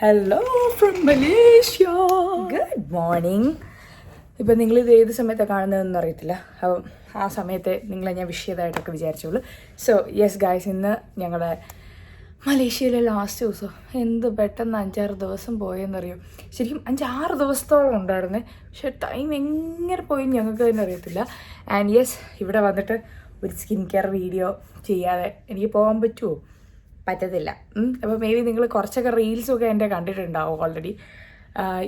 Hello from Malaysia. Good morning. ഇപ്പം നിങ്ങളിത് ഏത് സമയത്താണ് കാണുന്നതെന്ന് അറിയത്തില്ല. അപ്പം ആ സമയത്ത് നിങ്ങളെ ഞാൻ വിഷ് ചെയ്തതായിട്ടൊക്കെ വിചാരിച്ചോളൂ. സോ യെസ് ഗായ്സ്, ഇന്ന് ഞങ്ങളുടെ മലേഷ്യയിലെ ലാസ്റ്റ് ദിവസം. എന്ത് പെട്ടെന്ന് 5-6 ദിവസം പോയെന്നറിയോ. ശരിക്കും 5-6 ദിവസത്തോളം ഉണ്ടായിരുന്നേ, പക്ഷെ ടൈം എങ്ങനെ പോയി ഞങ്ങൾക്ക് തന്നെ അറിയത്തില്ല. ആൻഡ് യെസ്, ഇവിടെ വന്നിട്ട് ഒരു സ്കിൻ കെയർ വീഡിയോ ചെയ്യാതെ എനിക്ക് പോകാൻ പറ്റുമോ? പറ്റത്തില്ല. അപ്പോൾ മേ ബി നിങ്ങൾ കുറച്ചൊക്കെ റീൽസൊക്കെ എൻ്റെ കണ്ടിട്ടുണ്ടാവും ഓൾറെഡി.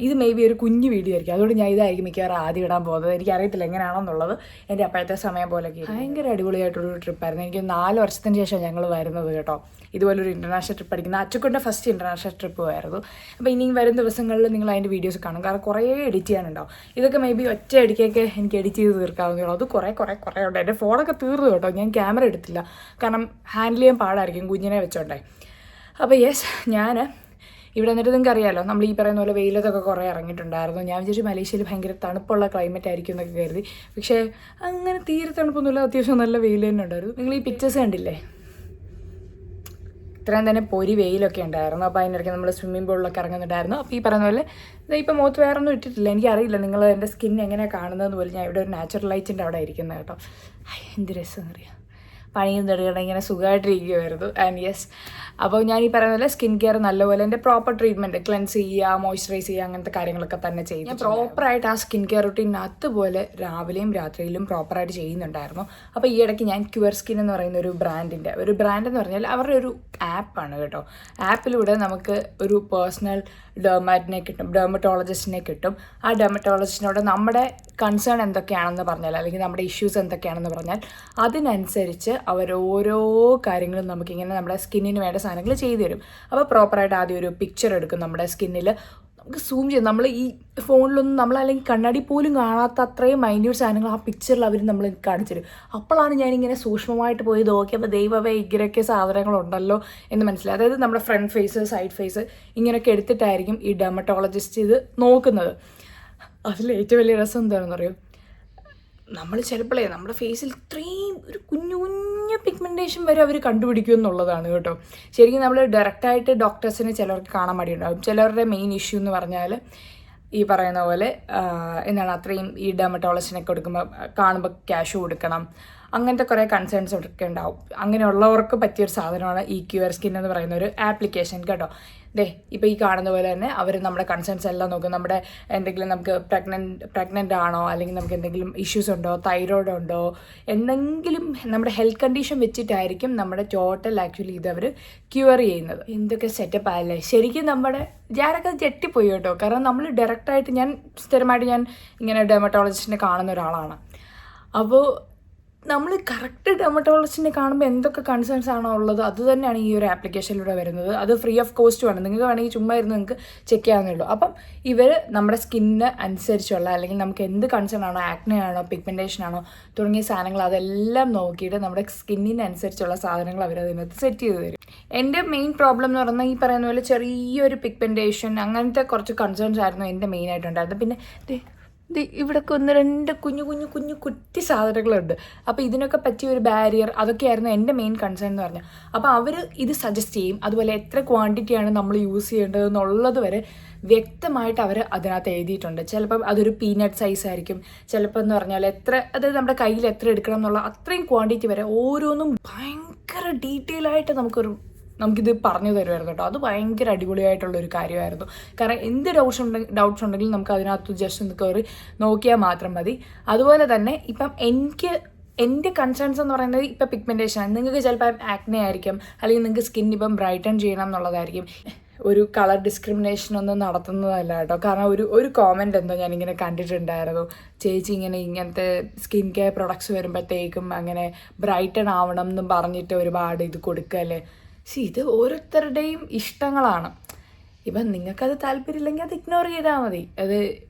ഇത് മേ ബി ഒരു കുഞ്ഞു വീഡിയോ ആയിരിക്കും, അതുകൊണ്ട് ഞാൻ ഇതായിരിക്കും മിക്കവാറും ആദ്യം ഇടാൻ പോകുന്നത്. എനിക്കറിയത്തില്ല എങ്ങനെയാണെന്നുള്ളത്. എൻ്റെ അപ്പോഴത്തെ സമയം പോലെയൊക്കെ ഭയങ്കര അടിപൊളിയായിട്ടുള്ളൊരു ട്രിപ്പായിരുന്നു. എനിക്ക് 4 വർഷത്തിന് ശേഷം ഞങ്ങൾ വരുന്നത് കേട്ടോ. ഇതുപോലൊരു ഇൻ്റർനാഷണൽ ട്രിപ്പ് അടിക്കുന്ന അച്ചുക്കുൻ്റെ ഫസ്റ്റ് ഇൻ്റർനാഷണൽ ട്രിപ്പ് ആയിരുന്നു. അപ്പോൾ ഇനിയും വരും ദിവസങ്ങളിൽ നിങ്ങൾ അതിൻ്റെ വീഡിയോസ് കാണും, കാരണം കുറേ എഡിറ്റ് ചെയ്യാനുണ്ടാവും. ഇതൊക്കെ മേ ബി ഒറ്റ അടിക്കൊക്കെ എനിക്ക് എഡിറ്റ് ചെയ്ത് തീർക്കാവുന്നേ. അത് കുറേ ഉണ്ട്. എൻ്റെ ഫോണൊക്കെ തീർന്നു കേട്ടോ. ഞാൻ ക്യാമറ എടുത്തില്ല, കാരണം ഹാൻഡിൽ ചെയ്യാൻ പാടായിരിക്കും കുഞ്ഞിനെ വെച്ചോണ്ടേ. അപ്പോൾ യെസ്, ഞാൻ ഇവിടെ വന്നിട്ട് നിങ്ങൾക്ക് അറിയാമല്ലോ, നമ്മൾ ഈ പറയുന്ന പോലെ വെയിലത്തൊക്കെ കുറേ ഇറങ്ങിയിട്ടുണ്ടായിരുന്നു. ഞാൻ വിചാരിച്ചു മലേഷ്യയിൽ ഭയങ്കര തണുപ്പുള്ള ക്ലൈമറ്റ് ആയിരിക്കും എന്നൊക്കെ കരുതി. പക്ഷേ അങ്ങനെ തീരെ തണുപ്പൊന്നുമില്ല, അത്യാവശ്യം നല്ല വെയിൽ തന്നെ ഉണ്ടായിരുന്നു. നിങ്ങൾ ഈ പിക്ചേഴ്സ് കണ്ടില്ലേ, ഇത്രയും തന്നെ പൊരി വെയിലൊക്കെ ഉണ്ടായിരുന്നു. അപ്പോൾ അതിനിടയ്ക്ക് നമ്മൾ സ്വിമ്മിംഗ് പൂളിലൊക്കെ ഇറങ്ങുന്നുണ്ടായിരുന്നു. അപ്പോൾ ഈ പറയുന്ന പോലെ ഇപ്പം മുഖത്ത് വേറെ ഒന്നും ഇട്ടിട്ടില്ല. എനിക്കറിയില്ല നിങ്ങൾ എൻ്റെ സ്കിൻ എങ്ങനെയാണ് കാണുന്നതെന്ന് പോലും. ഞാൻ ഇവിടെ ഒരു നാച്ചുറൽ ലൈറ്റിൻ്റെ അവിടെ ഇരിക്കുന്നത് കേട്ടോ. എന്ത് രസം അറിയാം, പണിയും തൊടുകണം ഇങ്ങനെ സുഖമായിട്ടിരിക്കുമായിരുന്നു. ആൻഡ് യെസ്, അപ്പോൾ ഞാൻ ഈ പറയുന്ന പോലെ സ്കിൻ കെയർ നല്ലപോലെ എൻ്റെ പ്രോപ്പർ ട്രീറ്റ്മെൻറ്റ്, ക്ലെൻസ് ചെയ്യുക, മോയ്സ്ചറൈസ് ചെയ്യുക, അങ്ങനത്തെ കാര്യങ്ങളൊക്കെ തന്നെ ചെയ്യും. ഞാൻ പ്രോപ്പറായിട്ട് ആ സ്കിൻ കെയർ റുട്ടീൻ അതുപോലെ രാവിലെയും രാത്രിയിലും പ്രോപ്പറായിട്ട് ചെയ്യുന്നുണ്ടായിരുന്നു. അപ്പോൾ ഈ ഇടയ്ക്ക് ഞാൻ ക്യുവർ സ്കിൻ എന്ന് പറയുന്ന ഒരു ബ്രാൻഡ് എന്ന് പറഞ്ഞാൽ അവരുടെ ഒരു ആപ്പാണ് കേട്ടോ. ആപ്പിലൂടെ നമുക്ക് ഒരു പേഴ്സണൽ ഡെർമറ്റോളജിസ്റ്റിനെ കിട്ടും. ആ ഡെർമറ്റോളജിസ്റ്റിനോട് നമ്മുടെ കൺസേൺ എന്തൊക്കെയാണെന്ന് പറഞ്ഞാൽ, അല്ലെങ്കിൽ നമ്മുടെ ഇഷ്യൂസ് എന്തൊക്കെയാണെന്ന് പറഞ്ഞാൽ അതിനനുസരിച്ച് അവർ ഓരോ കാര്യങ്ങളും നമുക്കിങ്ങനെ നമ്മുടെ സ്കിന്നിന് വേണ്ട സാധനങ്ങൾ ചെയ്തു തരും. അപ്പോൾ പ്രോപ്പറായിട്ട് ആദ്യം ഒരു പിക്ചർ എടുക്കും നമ്മുടെ സ്കിന്നിൽ. നമുക്ക് സൂം ചെയ്യും. നമ്മൾ ഈ ഫോണിലൊന്നും നമ്മൾ അല്ലെങ്കിൽ കണ്ണാടി പോലും കാണാത്ത അത്രയും മൈന്യൂട്ട് സാധനങ്ങൾ ആ പിക്ചറിൽ അവർ നമ്മൾ കാണിച്ചു തരും. അപ്പോഴാണ് ഞാനിങ്ങനെ സൂക്ഷ്മമായിട്ട് പോയി നോക്കിയപ്പോൾ ദൈവമേ ഇങ്ങനെയൊക്കെ സാധനങ്ങളുണ്ടല്ലോ എന്ന് മനസ്സിലായി. അതായത് നമ്മുടെ ഫ്രണ്ട് ഫേസ്, സൈഡ് ഫേസ് ഇങ്ങനെയൊക്കെ എടുത്തിട്ടായിരിക്കും ഈ ഡെർമറ്റോളജിസ്റ്റ് ഇത് നോക്കുന്നത്. അതിൽ ഏറ്റവും വലിയ രസം എന്താണെന്ന് അറിയോ, നമ്മൾ ചിലപ്പോഴേ നമ്മുടെ ഫേസിൽ ഇത്രയും ഒരു കുഞ്ഞു പിഗ്മെൻറ്റേഷൻ വരെ അവർ കണ്ടുപിടിക്കും എന്നുള്ളതാണ് കേട്ടോ. ശരിക്കും നമ്മൾ ഡയറക്റ്റായിട്ട് ഡോക്ടേഴ്സിനെ ചിലർക്ക് കാണാൻ മടിയുണ്ടാകും. ചിലവരുടെ മെയിൻ ഇഷ്യൂ എന്ന് പറഞ്ഞാൽ ഈ പറയുന്ന പോലെ എന്താണ്, അത്രയും ഈ ഡെർമറ്റോളജിസ്റ്റിനെ കൊടുക്കുമ്പോൾ കാണുമ്പോൾ ക്യാഷ് കൊടുക്കണം, അങ്ങനത്തെ കുറേ കൺസേൺസ് ഒക്കെ ഉണ്ടാവും. അങ്ങനെയുള്ളവർക്ക് പറ്റിയൊരു സാധനമാണ് ഈ ക്യുവർ സ്കിൻ എന്ന് പറയുന്ന ഒരു ആപ്ലിക്കേഷൻ കേട്ടോ. ഇപ്പോൾ ഈ കാണുന്ന പോലെ തന്നെ അവർ നമ്മുടെ കൺസേൺസ് എല്ലാം നോക്കും. നമ്മുടെ എന്തെങ്കിലും നമുക്ക് പ്രഗ്നൻ്റ് ആണോ, അല്ലെങ്കിൽ നമുക്ക് എന്തെങ്കിലും ഇഷ്യൂസ് ഉണ്ടോ, തൈറോയ്ഡ് ഉണ്ടോ, എന്തെങ്കിലും നമ്മുടെ ഹെൽത്ത് കണ്ടീഷൻ വെച്ചിട്ടായിരിക്കും നമ്മുടെ ടോട്ടൽ ആക്ച്വലി ഇതവർ ക്യൂർ ചെയ്യുന്നത്. എന്തൊക്കെ സെറ്റപ്പ് ആയല്ലേ. ശരിക്കും ഞാനൊക്കെ ഞെട്ടിപ്പോയി കേട്ടോ. കാരണം നമ്മൾ ഡയറക്റ്റായിട്ട് ഞാൻ ഇങ്ങനെ ഡെർമറ്റോളജിസ്റ്റിനെ കാണുന്ന ഒരാളാണ്. അപ്പോൾ നമ്മൾ കറക്റ്റ് ഡെർമറ്റോളജിസ്റ്റിനെ കാണുമ്പോൾ എന്തൊക്കെ കൺസേൺസ് ആണോ ഉള്ളത് അത് തന്നെയാണ് ഈ ഒരു ആപ്ലിക്കേഷനിലൂടെ വരുന്നത്. അത് ഫ്രീ ഓഫ് കോസ്റ്റുമാണ്. നിങ്ങൾക്ക് വേണമെങ്കിൽ ചുമ്മാ ഇരുന്ന് നിങ്ങൾക്ക് ചെക്ക് ചെയ്യാവുന്നേ ഉള്ളൂ. അപ്പം ഇവർ നമ്മുടെ സ്കിന്നിന് അനുസരിച്ചുള്ള, അല്ലെങ്കിൽ നമുക്ക് എന്ത് കൺസേൺ ആണോ, ആക്നെ ആണോ, പിഗ്മെൻറ്റേഷൻ ആണോ തുടങ്ങിയ സാധനങ്ങൾ അതെല്ലാം നോക്കിയിട്ട് നമ്മുടെ സ്കിന്നിന് അനുസരിച്ചുള്ള സാധനങ്ങൾ അവർ അതിനകത്ത് സെറ്റ് ചെയ്ത് തരും. എൻ്റെ മെയിൻ പ്രോബ്ലം എന്ന് പറഞ്ഞാൽ ഈ പറയുന്ന പോലെ ചെറിയൊരു പിഗ്മെൻറ്റേഷൻ, അങ്ങനത്തെ കുറച്ച് കൺസേൺസ് ആയിരുന്നു എൻ്റെ മെയിനായിട്ടുണ്ടായിരുന്നത്. പിന്നെ ഇവിടെയൊക്കെ 1-2 കുഞ്ഞു കുറ്റി സാധനങ്ങളുണ്ട്. അപ്പോൾ ഇതിനൊക്കെ പറ്റിയ ഒരു ബാരിയർ, അതൊക്കെയായിരുന്നു എൻ്റെ മെയിൻ കൺസേൺ എന്ന് പറഞ്ഞാൽ. അപ്പോൾ അവർ ഇത് സജസ്റ്റ് ചെയ്യും. അതുപോലെ എത്ര ക്വാണ്ടിറ്റിയാണ് നമ്മൾ യൂസ് ചെയ്യേണ്ടത് എന്നുള്ളത് വരെ വ്യക്തമായിട്ട് അവർ അതിനകത്ത് എഴുതിയിട്ടുണ്ട്. ചിലപ്പം അതൊരു പീനട്ട് സൈസ് ആയിരിക്കും, ചിലപ്പോൾ എന്ന് പറഞ്ഞാൽ അതായത് നമ്മുടെ കയ്യിൽ എത്ര എടുക്കണം എന്നുള്ള അത്രയും ക്വാണ്ടിറ്റി വരെ ഓരോന്നും ഭയങ്കര ഡീറ്റെയിൽ ആയിട്ട് നമുക്കിത് പറഞ്ഞു തരുമായിരുന്നു കേട്ടോ. അത് ഭയങ്കര അടിപൊളിയായിട്ടുള്ളൊരു കാര്യമായിരുന്നു. കാരണം എന്ത് ഡൗട്ട്സ് ഉണ്ടെങ്കിലും നമുക്ക് അതിനകത്ത് ജസ്റ്റ് ഒന്ന് കയറി നോക്കിയാൽ മാത്രം മതി. അതുപോലെ തന്നെ ഇപ്പം എൻ്റെ കൺസേൺസ് എന്ന് പറയുന്നത് ഇപ്പം പിഗ്മെൻറ്റേഷനാണ്. നിങ്ങൾക്ക് ചിലപ്പോൾ ആക്നെ ആയിരിക്കും, അല്ലെങ്കിൽ നിങ്ങൾക്ക് സ്കിൻ ഇപ്പം ബ്രൈറ്റൺ ചെയ്യണം എന്നുള്ളതായിരിക്കും. ഒരു കളർ ഡിസ്ക്രിമിനേഷൻ ഒന്നും നടത്തുന്നതല്ല കേട്ടോ. കാരണം ഒരു കോമൻറ്റ് എന്തോ ഞാനിങ്ങനെ കണ്ടിട്ടുണ്ടായിരുന്നു, ചേച്ചി ഇങ്ങനത്തെ സ്കിൻ കെയർ പ്രൊഡക്ട്സ് വരുമ്പോഴത്തേക്കും അങ്ങനെ ബ്രൈറ്റൺ ആവണം എന്നും പറഞ്ഞിട്ട് ഒരുപാട് ഇത് കൊടുക്കല്ലേ. ഇത് ഓരോരുത്തരുടെയും ഇഷ്ടങ്ങളാണ്. ഇപ്പം നിങ്ങൾക്കത് താല്പര്യമില്ലെങ്കിൽ അത് ഇഗ്നോർ ചെയ്താൽ മതി. അത്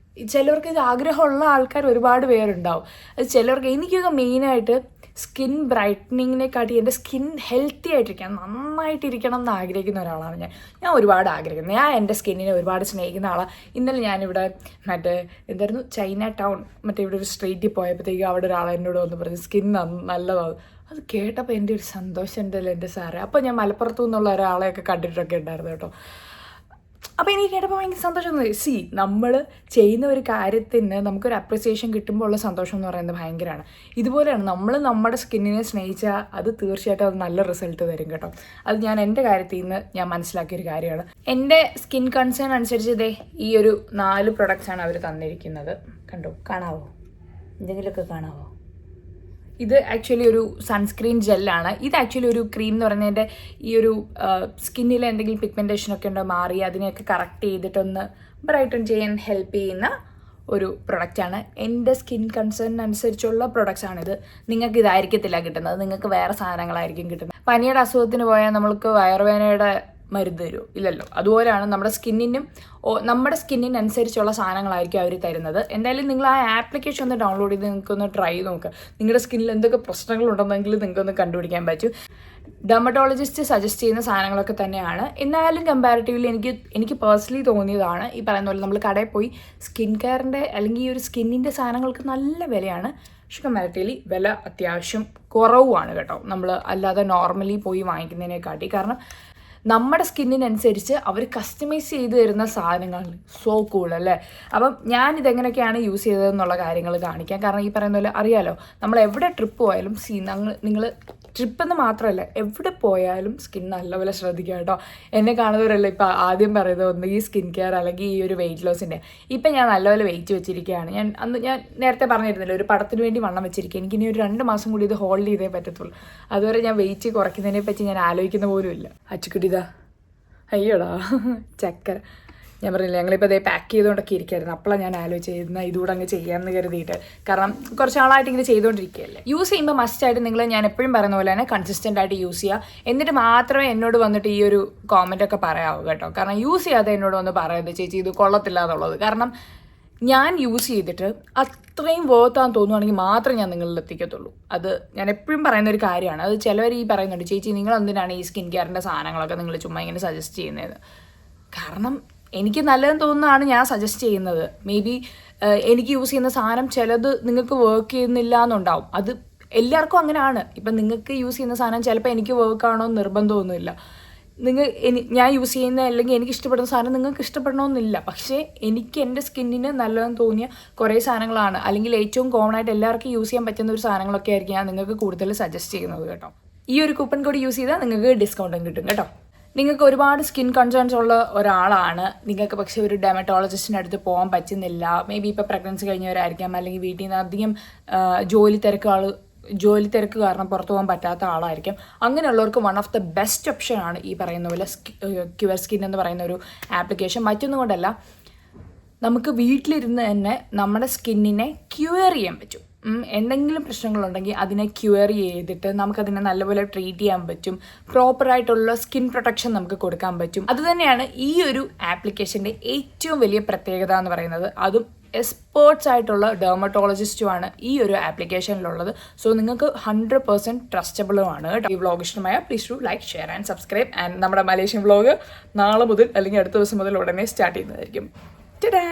ചിലവർക്ക് ഇത് ആഗ്രഹമുള്ള ആൾക്കാർ ഒരുപാട് പേരുണ്ടാവും. അത് ചിലവർക്ക്, എനിക്കൊക്കെ മെയിനായിട്ട് സ്കിൻ ബ്രൈറ്റനിങ്ങിനെക്കാട്ടി എൻ്റെ സ്കിൻ ഹെൽത്തി ആയിട്ടിരിക്കണം, നന്നായിട്ടിരിക്കണം എന്ന് ആഗ്രഹിക്കുന്ന ഒരാളാണ് ഞാൻ ഒരുപാട് ആഗ്രഹിക്കുന്നത്. ഞാൻ എൻ്റെ സ്കിന്നിനെ ഒരുപാട് സ്നേഹിക്കുന്ന ആളാണ്. ഇന്നലെ ഞാനിവിടെ എന്തായിരുന്നു ചൈന ടൗൺ ഇവിടെ ഒരു സ്ട്രീറ്റിൽ പോയപ്പോഴത്തേക്കും അവിടെ ഒരാൾ എന്നോട് വന്ന് പറഞ്ഞു സ്കിൻ നല്ലതാണ്. അത് കേട്ടപ്പോൾ എൻ്റെ ഒരു സന്തോഷം ഉണ്ടല്ലോ എൻ്റെ സാറേ. അപ്പോൾ ഞാൻ മലപ്പുറത്തു നിന്നുള്ള ഒരാളെയൊക്കെ കണ്ടിട്ടൊക്കെ ഉണ്ടായിരുന്നു കേട്ടോ. അപ്പോൾ അപ്പോൾ എനിക്ക് കേട്ടപ്പോൾ ഭയങ്കര സന്തോഷം തോന്നി. നമ്മൾ ചെയ്യുന്ന ഒരു കാര്യത്തിന് നമുക്കൊരു അപ്രിസിയേഷൻ കിട്ടുമ്പോൾ ഉള്ള സന്തോഷം എന്ന് പറയുന്നത് ഭയങ്കരമാണ്. ഇതുപോലെയാണ് നമ്മൾ നമ്മുടെ സ്കിന്നിനെ സ്നേഹിച്ചാൽ അത് തീർച്ചയായിട്ടും അത് നല്ല റിസൾട്ട് തരും കേട്ടോ. അത് ഞാൻ എൻ്റെ കാര്യത്തിൽ നിന്ന് ഞാൻ മനസ്സിലാക്കിയൊരു കാര്യമാണ്. എൻ്റെ സ്കിൻ കൺസേൺ അനുസരിച്ച് ഇതേ ഈ ഒരു 4 പ്രൊഡക്ട്സാണ് അവർ തന്നിരിക്കുന്നത്. കണ്ടോ, കാണാവോ, എന്തെങ്കിലുമൊക്കെ കാണാവോ? ഇത് ആക്ച്വലി ഒരു സൺസ്ക്രീൻ ജെല്ലാണ്. ഇത് ആക്ച്വലി ഒരു ക്രീം എന്ന് പറയുന്നതിൻ്റെ ഈ ഒരു സ്കിന്നിൽ എന്തെങ്കിലും പിഗ്മെൻറ്റേഷനൊക്കെ ഉണ്ടോ മാറി അതിനെയൊക്കെ കറക്റ്റ് ചെയ്തിട്ടൊന്ന് ബ്രൈറ്റൺ ചെയ്യാൻ ഹെൽപ്പ് ചെയ്യുന്ന ഒരു പ്രൊഡക്റ്റാണ്. എൻ്റെ സ്കിൻ കൺസേണിനനുസരിച്ചുള്ള പ്രൊഡക്ട്സാണിത്. നിങ്ങൾക്ക് ഇതായിരിക്കത്തില്ല കിട്ടുന്നത്, നിങ്ങൾക്ക് വേറെ സാധനങ്ങളായിരിക്കും കിട്ടുന്നത്. പനിയുടെ അസുഖത്തിന് പോയാൽ നമ്മൾക്ക് വയറുവേദനയുടെ മരുന്ന് തരുമോ? ഇല്ലല്ലോ. അതുപോലെയാണ് നമ്മുടെ സ്കിന്നിനനുസരിച്ചുള്ള സാധനങ്ങളായിരിക്കും അവർ തരുന്നത്. എന്തായാലും നിങ്ങൾ ആ ആപ്ലിക്കേഷൻ ഒന്ന് ഡൗൺലോഡ് ചെയ്ത് നിങ്ങൾക്കൊന്ന് ട്രൈ ചെയ്ത് നോക്കുക. നിങ്ങളുടെ സ്കിന്നിൽ എന്തൊക്കെ പ്രശ്നങ്ങളുണ്ടെന്നെങ്കിൽ നിങ്ങൾക്കൊന്ന് കണ്ടുപിടിക്കാൻ പറ്റും. ഡെർമറ്റോളജിസ്റ്റ് സജസ്റ്റ് ചെയ്യുന്ന സാധനങ്ങളൊക്കെ തന്നെയാണ്. എന്നാലും കമ്പാരിറ്റീവ്ലി എനിക്ക് പേഴ്സണലി തോന്നിയതാണ് ഈ പറയുന്ന പോലെ നമ്മൾ കടയിൽ പോയി സ്കിൻ കെയറിൻ്റെ അല്ലെങ്കിൽ ഈ ഒരു സ്കിന്നിൻ്റെ സാധനങ്ങൾക്ക് നല്ല വിലയാണ്. പക്ഷെ കമ്പാരിറ്റീവ്ലി വില അത്യാവശ്യം കുറവുമാണ് കേട്ടോ, നമ്മൾ അല്ലാതെ നോർമലി പോയി വാങ്ങിക്കുന്നതിനെക്കാട്ടി. കാരണം നമ്മുടെ സ്കിന്നിനനുസരിച്ച് അവർ കസ്റ്റമൈസ് ചെയ്ത് തരുന്ന സാധനങ്ങൾ സോ കൂൾ അല്ലേ. അപ്പം ഞാനിതെങ്ങനെയൊക്കെയാണ് യൂസ് ചെയ്തതെന്നുള്ള കാര്യങ്ങൾ കാണിക്കാം. കാരണം ഈ പറയുന്ന പോലെ അറിയാലോ, നമ്മൾ എവിടെ ട്രിപ്പ് പോയാലും നിങ്ങൾ ട്രിപ്പെന്ന് മാത്രമല്ല എവിടെ പോയാലും സ്കിൻ നല്ലപോലെ ശ്രദ്ധിക്കുക കേട്ടോ. എന്നെ കാണുന്നവരല്ല ഇപ്പോൾ ആദ്യം പറയുന്നത് ഒന്ന് ഈ സ്കിൻ കെയർ അല്ലെങ്കിൽ ഈ ഒരു വെയിറ്റ് ലോസിൻ്റെ. ഇപ്പം ഞാൻ നല്ലപോലെ വെയിറ്റ് വെച്ചിരിക്കുകയാണ്. ഞാൻ നേരത്തെ പറഞ്ഞിരുന്നില്ല, ഒരു പടത്തിന് വേണ്ടി വണ്ണം വെച്ചിരിക്കുക. എനിക്കിനി ഒരു 2 മാസം കൂടി ഇത് ഹോൾഡ് ചെയ്തേ പറ്റത്തുള്ളൂ. അതുവരെ ഞാൻ വെയിറ്റ് കുറയ്ക്കുന്നതിനെ പറ്റി ഞാൻ ആലോചിക്കുന്ന പോലും ഇല്ല. അച്ചുക്കുട്ടിതാ, അയ്യോടാ ചക്കര. ഞാൻ പറഞ്ഞില്ല, ഞങ്ങളിപ്പോൾ അതേ പാക്ക് ചെയ്തുകൊണ്ടൊക്കെ ഇരിക്കുമായിരുന്നു. അപ്പോഴാണ് ഞാൻ ആലോചിച്ചിരുന്ന ഇതുകൂടെ അങ്ങ് ചെയ്യാമെന്ന് കരുതിയിട്ട്. കാരണം കുറച്ച് നാളായിട്ട് ഇങ്ങനെ ചെയ്തുകൊണ്ടിരിക്കുകയല്ലേ. യൂസ് ചെയ്യുമ്പോൾ മസ്റ്റായിട്ട് ഞാൻ എപ്പോഴും പറയുന്ന പോലെ തന്നെ കൺസിസ്റ്റൻ്റ് ആയിട്ട് യൂസ് ചെയ്യുക. എന്നിട്ട് മാത്രമേ എന്നോട് വന്നിട്ട് ഈ ഒരു കോമൻറ്റൊക്കെ പറയാവൂ കേട്ടോ. കാരണം യൂസ് ചെയ്യാതെ എന്നോട് വന്ന് പറയരുത് ചേച്ചി ഇത് കൊള്ളത്തില്ല എന്നുള്ളത്. കാരണം ഞാൻ യൂസ് ചെയ്തിട്ട് അത്രയും വേർത്താന്ന് തോന്നുവാണെങ്കിൽ മാത്രമേ ഞാൻ നിങ്ങളിൽ എത്തിക്കത്തുള്ളൂ. അത് ഞാൻ എപ്പോഴും പറയുന്ന ഒരു കാര്യമാണ്. അത് ചിലവർ ഈ പറയുന്നുണ്ട്, ചേച്ചി നിങ്ങൾ എന്തിനാണ് ഈ സ്കിൻ കെയറിൻ്റെ സാധനങ്ങളൊക്കെ നിങ്ങൾ ചുമ്മാ ഇങ്ങനെ സജസ്റ്റ് ചെയ്യുന്നത്. കാരണം എനിക്ക് നല്ലതെന്ന് തോന്നുന്നതാണ് ഞാൻ സജസ്റ്റ് ചെയ്യുന്നത്. മേ ബി എനിക്ക് യൂസ് ചെയ്യുന്ന സാധനം ചിലത് നിങ്ങൾക്ക് വർക്ക് ചെയ്യുന്നില്ല എന്നുണ്ടാവും. അത് എല്ലാവർക്കും അങ്ങനെയാണ്. ഇപ്പം നിങ്ങൾക്ക് യൂസ് ചെയ്യുന്ന സാധനം ചിലപ്പോൾ എനിക്ക് വർക്ക് ആണോ എന്ന് നിർബന്ധമൊന്നുമില്ല. ഞാൻ യൂസ് ചെയ്യുന്ന അല്ലെങ്കിൽ എനിക്ക് ഇഷ്ടപ്പെടുന്ന സാധനം നിങ്ങൾക്ക് ഇഷ്ടപ്പെടണമെന്നില്ല. പക്ഷേ എനിക്ക് എൻ്റെ സ്കിന്നിന് നല്ലതെന്ന് തോന്നിയ കുറേ സാധനങ്ങളാണ്, അല്ലെങ്കിൽ ഏറ്റവും കോമൺ ആയിട്ട് എല്ലാവർക്കും യൂസ് ചെയ്യാൻ പറ്റുന്ന ഒരു സാധനങ്ങളൊക്കെ ആയിരിക്കും ഞാൻ നിങ്ങൾക്ക് കൂടുതൽ സജസ്റ്റ് ചെയ്യുന്നത് കേട്ടോ. ഈ ഒരു കൂപ്പൺ കോഡ് യൂസ് ചെയ്താൽ നിങ്ങൾക്ക് ഡിസ്കൗണ്ടും കിട്ടും കേട്ടോ. നിങ്ങൾക്ക് ഒരുപാട് സ്കിൻ കൺസേൺസ് ഉള്ള ഒരാളാണ്, നിങ്ങൾക്ക് പക്ഷേ ഒരു ഡെർമറ്റോളജിസ്റ്റിൻ്റെ അടുത്ത് പോകാൻ പറ്റുന്നില്ല. മേ ബി ഇപ്പോൾ പ്രഗ്നൻസി കഴിഞ്ഞവരായിരിക്കാം, അല്ലെങ്കിൽ വീട്ടിൽ നിന്ന് അധികം ജോലി തിരക്ക് കാരണം പുറത്തു പോകാൻ പറ്റാത്ത ആളായിരിക്കും. അങ്ങനെയുള്ളവർക്ക് വൺ ഓഫ് ദ ബെസ്റ്റ് ഓപ്ഷനാണ് ഈ പറയുന്ന പോലെ ക്യുവർ സ്കിൻ എന്ന് പറയുന്ന ഒരു ആപ്ലിക്കേഷൻ. മറ്റൊന്നും കൊണ്ടല്ല, നമുക്ക് വീട്ടിലിരുന്ന് തന്നെ നമ്മുടെ സ്കിന്നിനെ ക്യൂർ ചെയ്യാൻ പറ്റും. എന്തെങ്കിലും പ്രശ്നങ്ങളുണ്ടെങ്കിൽ അതിനെ ക്യൂർ ചെയ്തിട്ട് നമുക്കതിനെ നല്ലപോലെ ട്രീറ്റ് ചെയ്യാൻ പറ്റും. പ്രോപ്പറായിട്ടുള്ള സ്കിൻ പ്രൊട്ടക്ഷൻ നമുക്ക് കൊടുക്കാൻ പറ്റും. അതുതന്നെയാണ് ഈ ഒരു ആപ്ലിക്കേഷൻ്റെ ഏറ്റവും വലിയ പ്രത്യേകത എന്ന് പറയുന്നത്. അതും എക്സ്പേർട്സ് ആയിട്ടുള്ള ഡെർമറ്റോളജിസ്റ്റുമാണ് ഈ ഒരു ആപ്ലിക്കേഷനിലുള്ളത്. സോ നിങ്ങൾക്ക് 100% ട്രസ്റ്റബിളുമാണ് കേട്ടോ. ഈ വ്ളോഗ് ഇഷ്ടമായ please do like, share and subscribe. And നമ്മുടെ മലേഷ്യൻ വ്ളോഗ് നാളെ മുതൽ അല്ലെങ്കിൽ അടുത്ത ദിവസം മുതൽ ഉടനെ സ്റ്റാർട്ട് ചെയ്യുന്നതായിരിക്കും. ടാ